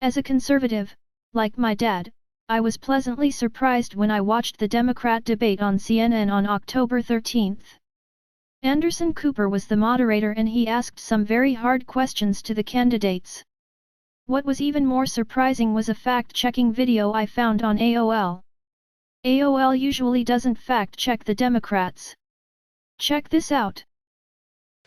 As a conservative, like my dad, I was pleasantly surprised when I watched the Democrat debate on CNN on October 13. Anderson Cooper was the moderator and he asked some very hard questions to the candidates. What was even more surprising was a fact-checking video I found on AOL. AOL usually doesn't fact-check the Democrats. Check this out.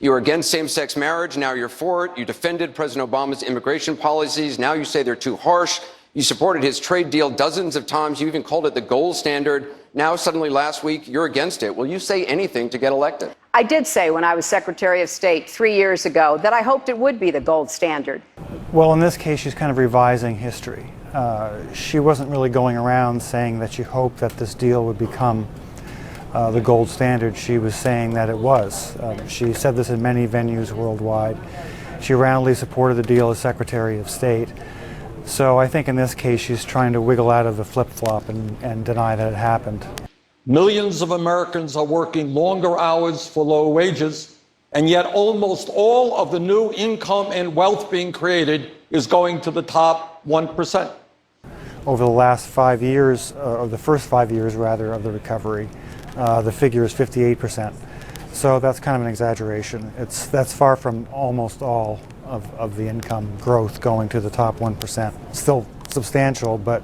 You are against same-sex marriage, now you're for it. You defended President Obama's immigration policies, now you say they're too harsh. You supported his trade deal dozens of times, you even called it the gold standard. Now suddenly last week, you're against it. Will you say anything to get elected? I did say when I was Secretary of State 3 years ago that I hoped it would be the gold standard. Well, in this case, she's kind of revising history. She wasn't really going around saying that she hoped that this deal would become the gold standard. She was saying that it was. She said this in many venues worldwide. She roundly supported the deal as Secretary of State. So I think in this case she's trying to wiggle out of the flip-flop and deny that it happened. Millions of Americans are working longer hours for low wages, and yet almost all of the new income and wealth being created is going to the top 1%. Over the last 5 years, or the first 5 years rather, of the recovery, the figure is 58%. So that's kind of an exaggeration. That's far from almost all of the income growth going to the top 1%. Still substantial, but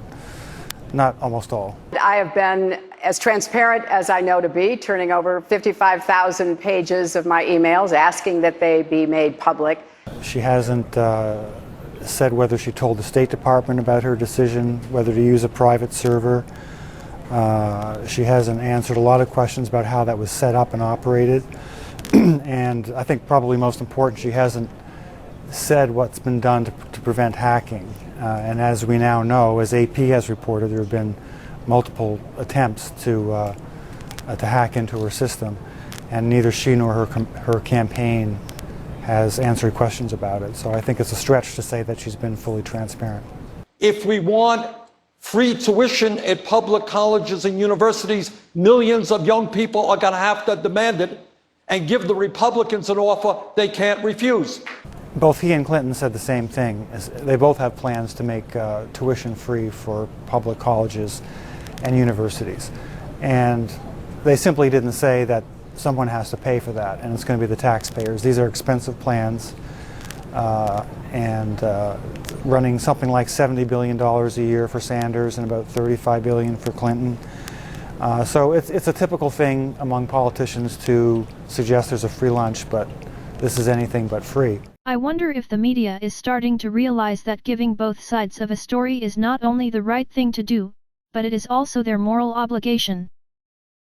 not almost all. I have been as transparent as I know to be, turning over 55,000 pages of my emails, asking that they be made public. She hasn't said whether she told the State Department about her decision, whether to use a private server. She hasn't answered a lot of questions about how that was set up and operated. And I think probably most important, she hasn't said what's been done to prevent hacking. And as we now know, as AP has reported, there have been multiple attempts to hack into her system, and neither she nor her campaign has answered questions about it. So I think it's a stretch to say that she's been fully transparent. If we want free tuition at public colleges and universities, millions of young people are going to have to demand it and give the Republicans an offer they can't refuse. Both he and Clinton said the same thing. They both have plans to make tuition free for public colleges and universities. And they simply didn't say that someone has to pay for that, and it's going to be the taxpayers. These are expensive plans, and running something like $70 billion a year for Sanders and about $35 billion for Clinton. So it's a typical thing among politicians to suggest there's a free lunch, but this is anything but free. I wonder if the media is starting to realize that giving both sides of a story is not only the right thing to do, but it is also their moral obligation.